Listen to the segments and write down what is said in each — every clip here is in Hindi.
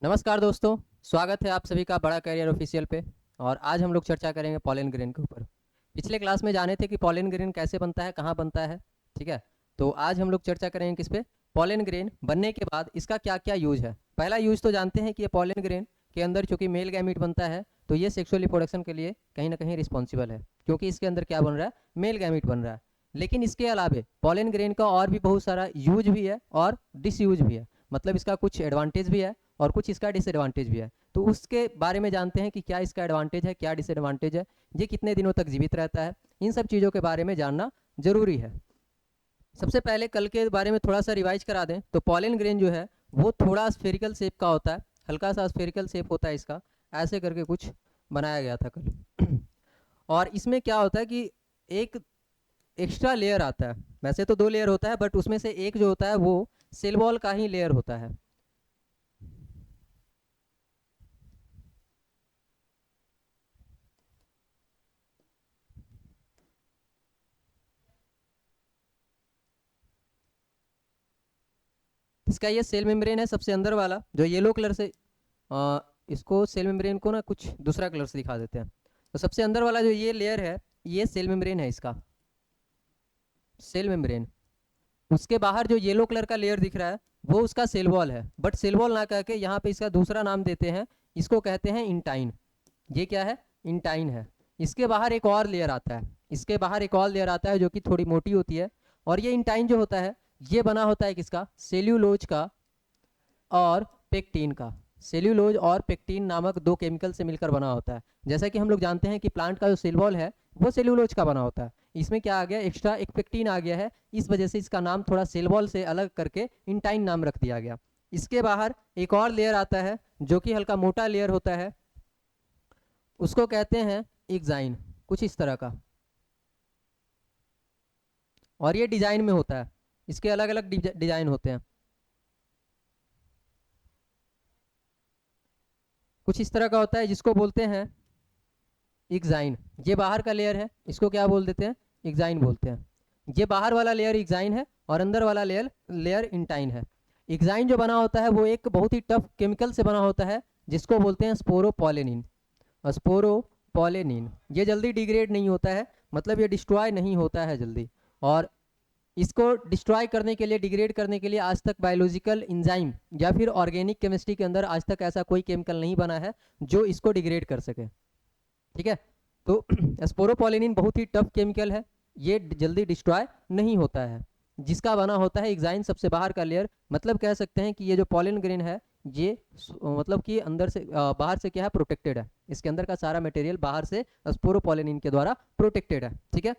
नमस्कार दोस्तों। स्वागत है आप सभी का बड़ा कैरियर ऑफिशियल पे। और आज हम लोग चर्चा करेंगे पॉलन ग्रेन के ऊपर। पिछले क्लास में जाने थे कि पॉलन ग्रेन कैसे बनता है, कहाँ बनता है। ठीक है, तो आज हम लोग चर्चा करेंगे किस पे। पॉलन ग्रेन बनने के बाद इसका क्या क्या यूज है। पहला यूज तो जानते हैं कि ये पॉलन ग्रेन के अंदर चूंकि मेल गैमीट बनता है तो ये सेक्सुअल रिप्रोडक्शन के लिए कहीं ना कहीं रिस्पॉन्सिबल है, क्योंकि इसके अंदर क्या बन रहा है, मेल गैमीट बन रहा है। लेकिन इसके अलावा पॉलन ग्रेन का और भी बहुत सारा यूज भी है और डिसयूज भी है। मतलब इसका कुछ एडवांटेज भी है और कुछ इसका डिसएडवांटेज भी है। तो उसके बारे में जानते हैं कि क्या इसका एडवांटेज है, क्या डिसएडवांटेज है, ये कितने दिनों तक जीवित रहता है। इन सब चीज़ों के बारे में जानना जरूरी है। सबसे पहले कल के बारे में थोड़ा सा रिवाइज करा दें तो पॉलन ग्रेन जो है वो थोड़ा स्फेरिकल शेप का होता है, हल्का सा स्फेरिकल शेप होता है इसका। ऐसे करके कुछ बनाया गया था कल। और इसमें क्या होता है कि एक एक्स्ट्रा लेयर आता है। वैसे तो दो लेयर होता है बट उसमें से एक जो होता है वो सेल वॉल का ही लेयर होता है। इसका ये सेल मेम्ब्रेन है सबसे अंदर वाला जो येलो कलर से इसको सेल मेम्ब्रेन को ना कुछ दूसरा कलर से दिखा देते हैं। तो सबसे अंदर वाला जो ये लेयर है ये सेल मेम्ब्रेन है इसका, सेल मेम्ब्रेन। उसके बाहर जो येलो कलर का लेयर दिख रहा है वो उसका सेल वॉल है, बट सेल वॉल ना कह के यहाँ पे इसका दूसरा नाम देते हैं। इसको कहते हैं इंटाइन। ये क्या है, इंटाइन है। इसके बाहर एक और लेयर आता है, इसके बाहर एक और लेयर आता है जो कि थोड़ी मोटी होती है। और ये इंटाइन जो होता है ये बना होता है किसका, सेल्यूलोज का और पेक्टिन का। सेल्यूलोज और पेक्टिन नामक दो केमिकल से मिलकर बना होता है। जैसा कि हम लोग जानते हैं कि प्लांट का जो सेल वॉल है वो सेल्यूलोज का बना होता है। इसमें क्या आ गया, एक्स्ट्रा एक पेक्टिन आ गया है, इस वजह से इसका नाम थोड़ा सेल वॉल से अलग करके इंटाइन नाम रख दिया गया। इसके बाहर एक और लेयर आता है जो कि हल्का मोटा लेयर होता है, उसको कहते हैं एग्जाइन, कुछ इस तरह का। और ये डिजाइन में होता है, इसके अलग अलग डिजाइन होते हैं। कुछ इस तरह का होता है जिसको बोलते हैं एग्जाइन। ये बाहर का लेयर है, इसको क्या बोल देते हैं, एग्जाइन बोलते हैं। ये बाहर वाला लेयर एग्जाइन है और अंदर वाला लेयर लेयर इंटाइन है। एग्जाइन जो बना होता है वो एक बहुत ही टफ केमिकल से बना होता है जिसको बोलते हैं स्पोरोपोलेनिन। स्पोरोपोलेनिन ये जल्दी डिग्रेड नहीं होता है, मतलब ये डिस्ट्रॉय नहीं होता है जल्दी। और इसको डिस्ट्रॉय करने के लिए, डिग्रेड करने के लिए आज तक बायोलॉजिकल इंजाइम या फिर ऑर्गेनिक केमिस्ट्री के अंदर आज तक ऐसा कोई केमिकल नहीं बना है जो इसको डिग्रेड कर सके। ठीक है, तो स्पोरोपोलिनिन बहुत ही टफ केमिकल है, ये जल्दी डिस्ट्रॉय नहीं होता है। जिसका बना होता है एग्जाइन सबसे बाहर का लेयर। मतलब कह सकते हैं कि ये जो पॉलन ग्रेन है ये मतलब कि अंदर से बाहर से क्या है, प्रोटेक्टेड है। इसके अंदर का सारा मटेरियल बाहर से स्पोरोपोलिनिन के द्वारा प्रोटेक्टेड है। ठीक है,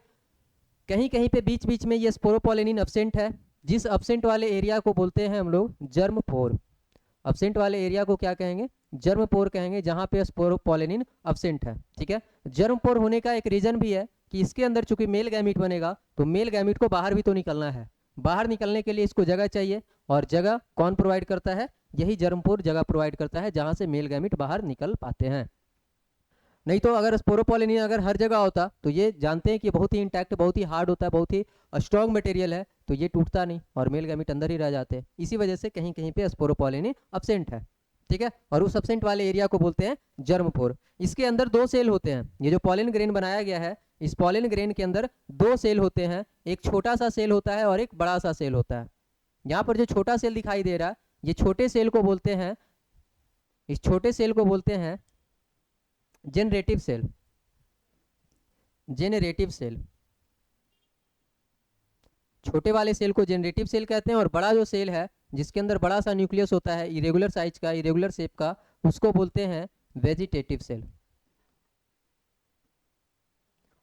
कहीं कहीं पे बीच बीच में ये स्पोरोपोलिनिन अब्सेंट है। जिस अब्सेंट वाले एरिया को बोलते हैं हम लोग जर्म पोर। अब्सेंट वाले एरिया को क्या कहेंगे, जर्म पोर कहेंगे, जहां पे स्पोरोपोलिनिन अब्सेंट है। ठीक है, जर्म पोर होने का एक रीजन भी है कि इसके अंदर चूंकि मेल गैमीट बनेगा तो मेल गैमीट को बाहर भी तो निकलना है। बाहर निकलने के लिए इसको जगह चाहिए, और जगह कौन प्रोवाइड करता है, यही जर्म पोर जगह प्रोवाइड करता है जहां से मेल गैमीट बाहर निकल पाते हैं। नहीं तो अगर स्पोरोपोलिनिन अगर हर जगह होता तो ये जानते हैं कि बहुत ही इंटैक्ट, बहुत ही हार्ड होता है, बहुत ही स्ट्रॉन्ग मटेरियल है, तो ये टूटता नहीं और मेल गैमीट अंदर ही रह जाते हैं। इसी वजह से कहीं कहीं पे स्पोरोपोलिनिन अब्सेंट है। ठीक है, और उस अब्सेंट वाले एरिया को बोलते हैं जर्मपोर। इसके अंदर दो सेल होते हैं। ये जो पॉलन ग्रेन बनाया गया है इस पॉलन ग्रेन के अंदर दो सेल होते हैं, एक छोटा सा सेल होता है और एक बड़ा सा सेल होता है। यहाँ पर जो छोटा सेल दिखाई दे रहा है ये छोटे सेल को बोलते हैं, इस छोटे सेल को बोलते हैं जेनरेटिव सेल। जेनरेटिव सेल, छोटे वाले सेल को जेनरेटिव सेल कहते हैं, और बड़ा जो सेल है जिसके अंदर बड़ा सा न्यूक्लियस होता है इरेगुलर साइज का, इरेगुलर शेप का, उसको बोलते हैं वेजिटेटिव सेल।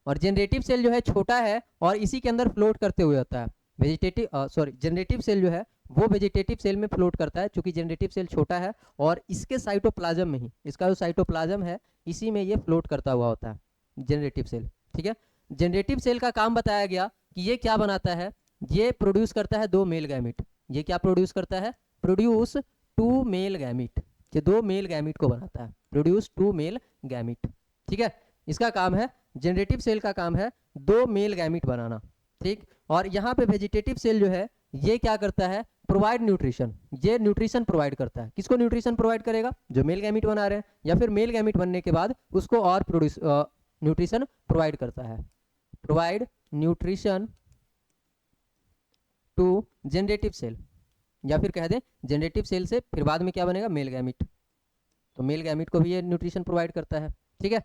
और जेनरेटिव सेल जो है छोटा है और इसी के अंदर फ्लोट करते हुए होता है। वेजिटेटिव सॉरी जेनरेटिव सेल जो है वो वेजिटेटिव सेल में फ्लोट करता है, क्योंकि जेनरेटिव सेल छोटा है और इसके साइटोप्लाज्म में ही, इसका जो साइटोप्लाज्म है इसी में ये फ्लोट करता हुआ होता है जेनरेटिव सेल। ठीक है, जेनरेटिव सेल का काम बताया गया कि ये क्या बनाता है, ये प्रोड्यूस करता है दो मेल गैमिट। ये क्या प्रोड्यूस करता है, प्रोड्यूस टू मेल गैमिट। ये दो मेल गैमिट को बनाता है, प्रोड्यूस टू मेल गैमिट। ठीक है, इसका काम है, जेनरेटिव सेल का काम है दो मेल गैमिट बनाना। ठीक, और यहाँ पे वेजिटेटिव सेल जो है ये क्या करता है, प्रोवाइड न्यूट्रिशन, ये न्यूट्रिशन प्रोवाइड करता है। किसको न्यूट्रिशन प्रोवाइड करेगा? जो मेल गैमीट बना रहे हैं, या फिर मेल गैमीट बनने के बाद उसको और प्रोड्यूस न्यूट्रिशन प्रोवाइड करता है। Provide nutrition to generative cell, या फिर कह दें जनरेटिव सेल से फिर बाद में क्या बनेगा? Male gamete. तो मेल गैमीट को भी ये न्यूट्रिशन प्रोवाइड करता है। ठीक है,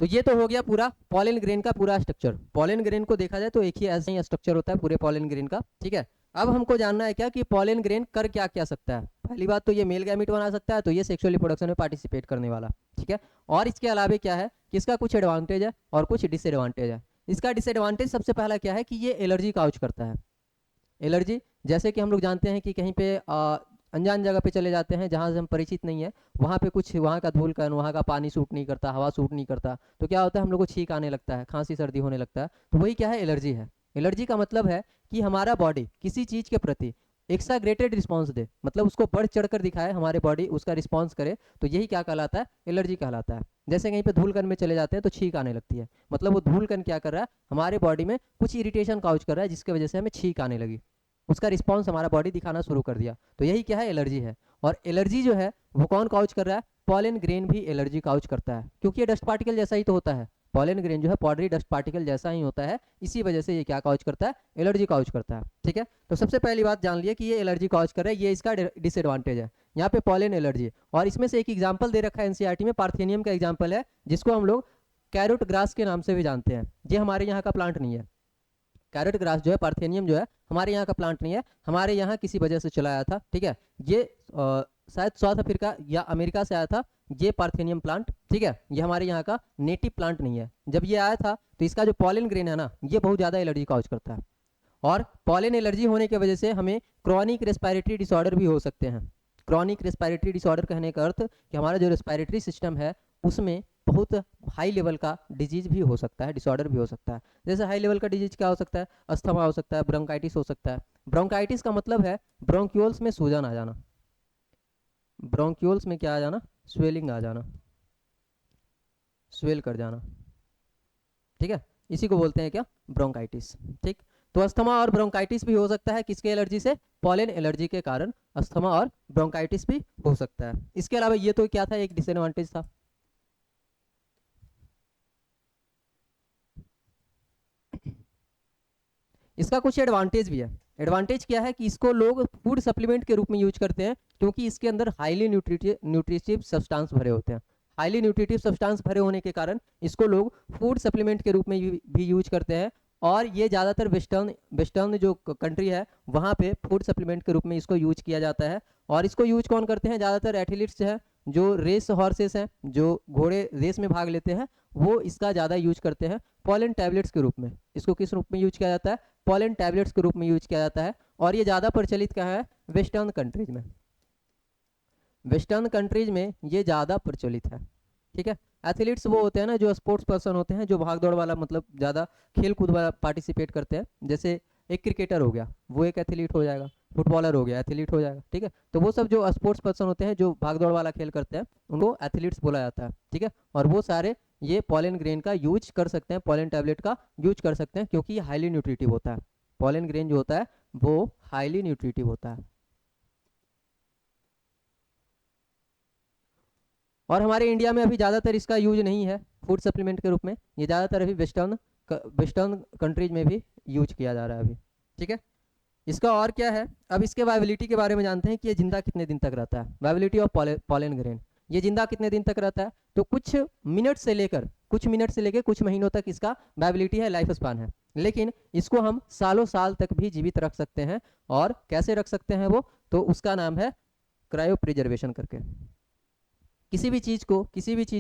तो ये तो हो गया पूरा पॉलन ग्रेन का पूरा स्ट्रक्चर। पॉलन ग्रेन को देखा जाए तो एक ही ऐसा ही स्ट्रक्चर होता है पूरे पॉलन ग्रेन का। ठीक है, अब हमको जानना है क्या कि पॉलन ग्रेन कर क्या क्या सकता है। पहली बात तो ये मेल गैमीट बना सकता है, तो ये सेक्सुअल रिप्रोडक्शन में पार्टिसिपेट करने वाला। ठीक है, और इसके अलावा क्या है कि इसका कुछ एडवांटेज है और कुछ डिसएडवांटेज है। इसका डिसएडवांटेज सबसे पहला क्या है कि ये एलर्जी काउज करता है। एलर्जी, जैसे कि हम लोग जानते हैं कि कहीं पे अनजान जगह पे चले जाते हैं जहाँ से हम परिचित नहीं है, वहाँ पे कुछ वहाँ का धूल कण, वहाँ का पानी सूट नहीं करता, हवा सूट नहीं करता, तो क्या होता है हम लोग को छींक आने लगता है, खांसी सर्दी होने लगता है। तो वही क्या है? एलर्जी है। एलर्जी का मतलब है कि हमारा बॉडी किसी चीज़ के प्रति एक्साग्रेटेड रिस्पॉन्स दे, मतलब उसको बढ़ चढ़ कर दिखाए, हमारे बॉडी उसका रिस्पॉन्स करे, तो यही क्या कहलाता है? एलर्जी कहलाता है। जैसे कहीं पे धूल कण में चले जाते हैं तो छींक आने लगती है, मतलब वो धूल कण क्या कर रहा है? हमारे बॉडी में कुछ इरिटेशन काउज कर रहा है, जिसकी वजह से हमें छींक आने लगी, उसका रिस्पॉन्स हमारा बॉडी दिखाना शुरू कर दिया। तो यही क्या है? एलर्जी है। और एलर्जी जो है वो कौन काउज कर रहा है? पॉलन ग्रेन भी एलर्जी काउज करता है, क्योंकि ये डस्ट पार्टिकल जैसा ही तो होता है। पॉलन ग्रेन जो है पाउडरी डस्ट पार्टिकल जैसा ही होता है, इसी वजह से ये क्या काउज करता है? एलर्जी काउज करता है। ठीक है, तो सबसे पहली बात जान लिया कि ये एलर्जी काउज कर रहा है, ये इसका डिसएडवांटेज है। यहाँ पे पॉलन एलर्जी, और इसमें से एक एग्जाम्पल दे रखा है एनसीईआरटी में, पार्थेनियम का एग्जाम्पल है, जिसको हम लोग कैरोट ग्रास के नाम से भी जानते हैं। ये हमारे यहाँ का प्लांट नहीं है। कैरेट ग्रास जो है, पार्थेनियम जो है, हमारे यहाँ का प्लांट नहीं है, हमारे यहाँ किसी वजह से चला आया था। ठीक है, ये शायद साउथ अफ्रीका या अमेरिका से आया था ये पार्थेनियम प्लांट। ठीक है, ये हमारे यहाँ का नेटिव प्लांट नहीं है। जब ये आया था तो इसका जो पॉलन ग्रेन है ना, ये बहुत ज़्यादा एलर्जी काउज करता है, और पॉलन एलर्जी होने की वजह से हमें क्रॉनिक रेस्पिरेटरी डिसऑर्डर भी हो सकते हैं। क्रॉनिक रेस्पिरेटरी डिसऑर्डर कहने का अर्थ कि हमारा जो रेस्पिरेटरी सिस्टम है उसमें बहुत हाई लेवल का डिजीज भी हो सकता है, डिसऑर्डर भी हो सकता है। जैसे हाई लेवल का डिजीज क्या हो सकता है? अस्थमा हो सकता है, ब्रोंकाइटिस हो सकता है। ब्रोंकाइटिस का मतलब है ब्रोंक्यूल्स में सूजन आ जाना, ब्रोंक्यूल्स में क्या आ जाना? स्वेलिंग आ जाना, स्वेल कर जाना। ठीक है, इसी को बोलते हैं क्या? ब्रोंकाइटिस। ठीक, तो अस्थमा और ब्रोंकाइटिस भी हो सकता है किसके एलर्जी से? पॉलन एलर्जी के कारण अस्थमा और ब्रोंकाइटिस भी हो सकता है। इसके अलावा ये तो क्या था? एक डिसएडवांटेज था। इसका कुछ एडवांटेज भी है। एडवांटेज क्या है कि इसको लोग फूड सप्लीमेंट के रूप में यूज करते हैं, क्योंकि इसके अंदर हाईली न्यूट्रिटिव सब्सटेंस भरे होते हैं। हाईली न्यूट्रिटिव सब्सटेंस भरे होने के कारण इसको लोग फूड सप्लीमेंट के रूप में भी यूज करते हैं, और ये ज़्यादातर वेस्टर्न जो कंट्री है वहाँ पे फूड सप्लीमेंट के रूप में इसको यूज किया जाता है। और इसको यूज कौन करते हैं? ज़्यादातर एथलीट्स है, जो रेस हॉर्सेस हैं, जो घोड़े रेस में भाग लेते हैं, वो इसका ज़्यादा यूज करते हैं पॉलन टैबलेट्स के रूप में। इसको किस रूप में यूज किया जाता है? पॉलन टैबलेट्स के रूप में यूज किया जाता है। और ये ज़्यादा प्रचलित कहाँ है? वेस्टर्न कंट्रीज में। वेस्टर्न कंट्रीज में ये ज़्यादा प्रचलित है। ठीक है, एथलीट्स वो होते हैं ना जो स्पोर्ट्स पर्सन होते हैं, जो भाग दौड़ वाला, मतलब ज़्यादा खेल कूद वाला पार्टिसिपेट करते हैं। जैसे एक क्रिकेटर हो गया, वो एक एथलीट हो जाएगा, फुटबॉलर हो गया, एथलीट हो जाएगा। ठीक है, तो वो सब जो स्पोर्ट्स पर्सन होते हैं, जो भाग दौड़ वाला खेल करते हैं, उनको एथलीट्स बोला जाता है। ठीक है, और वो सारे ये पॉलन ग्रेन का यूज कर सकते हैं, पॉलन टैबलेट का यूज कर सकते हैं, क्योंकि ये हाईली न्यूट्रिटिव होता है। पॉलन ग्रेन जो होता है वो हाईली न्यूट्रिटिव होता है। और हमारे इंडिया में अभी ज़्यादातर इसका यूज नहीं है फूड सप्लीमेंट के रूप में, ये ज़्यादातर अभी वेस्टर्न कंट्रीज में भी यूज किया जा रहा है अभी। ठीक है, इसका और क्या है? अब इसके वायबिलिटी के बारे में जानते हैं कि ये जिंदा कितने दिन तक रहता है। वायबिलिटी ऑफ पॉलन ग्रेन, ये जिंदा कितने दिन तक रहता है? तो कुछ मिनट से लेकर कुछ महीनों तक इसका वायबिलिटी है, लाइफ स्पान है। लेकिन इसको हम सालों साल तक भी जीवित रख सकते हैं। और कैसे रख सकते हैं वो? तो उसका नाम है क्रायो प्रिजर्वेशन करके। किसी भी चीज़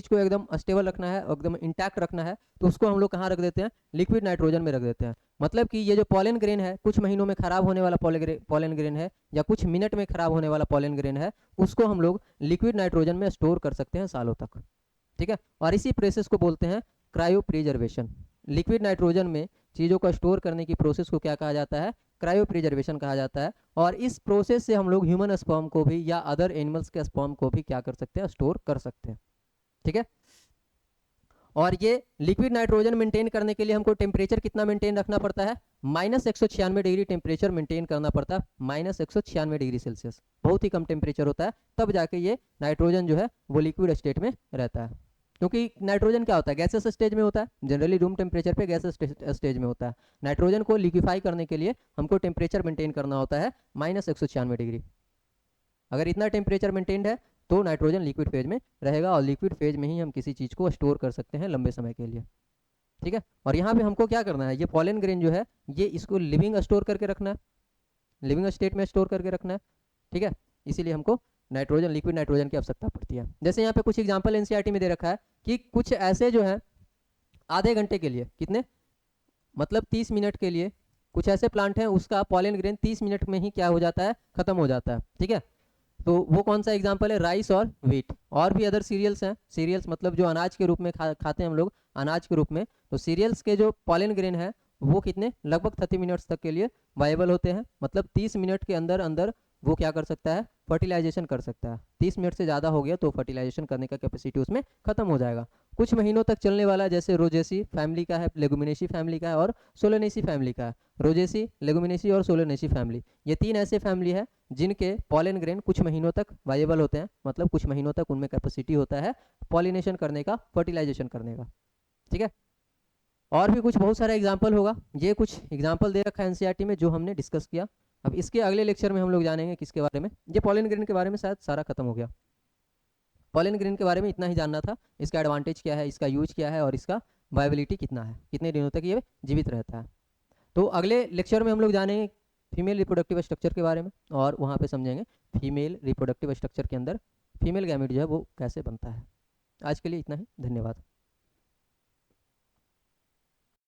को एकदम स्टेबल रखना है, एकदम इंटैक्ट रखना है, तो उसको हम लोग कहाँ रख देते हैं? लिक्विड नाइट्रोजन में रख देते हैं। मतलब कि ये जो पॉलन ग्रेन है, कुछ महीनों में खराब होने वाला पॉलन ग्रेन है, या कुछ मिनट में खराब होने वाला पॉलन ग्रेन है, उसको हम लोग लिक्विड नाइट्रोजन में स्टोर कर सकते हैं सालों तक। ठीक है, और इसी प्रोसेस को बोलते हैं क्रायो प्रिजर्वेशन। लिक्विड नाइट्रोजन में चीज़ों को स्टोर करने की प्रोसेस को क्या कहा जाता है? क्रायो प्रिजर्वेशन कहा जाता है। और इस प्रोसेस से हम लोग ह्यूमन स्पर्म को भी या अदर एनिमल्स के स्पर्म को भी क्या कर सकते हैं? स्टोर कर सकते हैं। ठीक है, और ये लिक्विड नाइट्रोजन मेंटेन करने के लिए हमको टेम्परेचर कितना मेंटेन रखना पड़ता है, -196 डिग्री टेम्परेचर मेंटेन करना पड़ता है, -196 डिग्री सेल्सियस, बहुत ही कम टेम्परेचर होता है, तब जाके ये नाइट्रोजन जो है वो लिक्विड स्टेट में रहता है। क्योंकि नाइट्रोजन क्या होता है, गैसेस स्टेज में होता है, जनरली रूम टेम्परेचर पे गैसेस स्टेज में होता है। नाइट्रोजन को लिक्विफाई करने के लिए हमको टेम्परेचर मेंटेन करना होता है -196 डिग्री। अगर इतना टेम्परेचर मेंटेन्ड है तो नाइट्रोजन लिक्विड फेज में रहेगा, और लिक्विड फेज में ही हम किसी चीज़ को स्टोर कर सकते हैं लंबे समय के लिए, ठीक है। और यहाँ पे हमको क्या करना है, ये पॉलन ग्रेन जो है ये इसको लिविंग स्टोर करके रखना है, लिविंग स्टेट में स्टोर करके रखना है, ठीक है। इसीलिए हमको नाइट्रोजन, लिक्विड नाइट्रोजन की आवश्यकता पड़ती है। जैसे यहाँ पे कुछ एग्जाम्पल एनसीईआरटी में दे रखा है कि कुछ ऐसे जो है आधे घंटे के लिए, कितने मतलब 30 मिनट के लिए कुछ ऐसे प्लांट हैं उसका पॉलन ग्रेन 30 मिनट में ही क्या हो जाता है, खत्म हो जाता है, ठीक है। तो वो कौन सा एग्जाम्पल है, राइस और व्हीट। और भी अदर सीरियल्स हैं, सीरियल्स मतलब जो अनाज के रूप में खाते हैं हम लोग, अनाज के रूप में। तो सीरियल्स के जो पॉलन ग्रेन है वो कितने, लगभग 30 मिनट्स तक के लिए वाइबल होते हैं, मतलब 30 मिनट के अंदर अंदर वो क्या कर सकता है, फर्टिलाइजेशन कर सकता है। 30 मिनट से ज़्यादा हो गया तो फर्टिलाइजेशन करने का कैपेसिटी उसमें खत्म हो जाएगा। कुछ महीनों तक चलने वाला जैसे रोजेसी फैमिली का है, लेगुमिनेसी फैमिली का है और सोलेनेसी फैमिली का है। रोजेसी, लेगुमिनेसी और सोलेनेसी फैमिली, ये 3 ऐसे फैमिली है जिनके पॉलन ग्रेन कुछ महीनों तक वाइबल होते हैं, मतलब कुछ महीनों तक उनमें कैपेसिटी होता है पॉलिनेशन करने का, फर्टिलाइजेशन करने का, ठीक है। और भी कुछ बहुत सारा एग्जाम्पल होगा, ये कुछ एग्जाम्पल दे रखा है एनसीईआरटी में जो हमने डिस्कस किया। अब इसके अगले लेक्चर में हम लोग जानेंगे किसके बारे में, ये पॉलन ग्रेन के बारे में शायद सारा खत्म हो गया। पॉलन ग्रेन के बारे में इतना ही जानना था, इसका एडवांटेज क्या है, इसका यूज क्या है और इसका वायबिलिटी कितना है, कितने दिनों तक ये जीवित रहता है। तो अगले लेक्चर में हम लोग जानेंगे फीमेल रिप्रोडक्टिव स्ट्रक्चर के बारे में, और वहाँ पे समझेंगे फीमेल रिप्रोडक्टिव स्ट्रक्चर के अंदर फीमेल गैमेट जो है वो कैसे बनता है। आज के लिए इतना ही, धन्यवाद।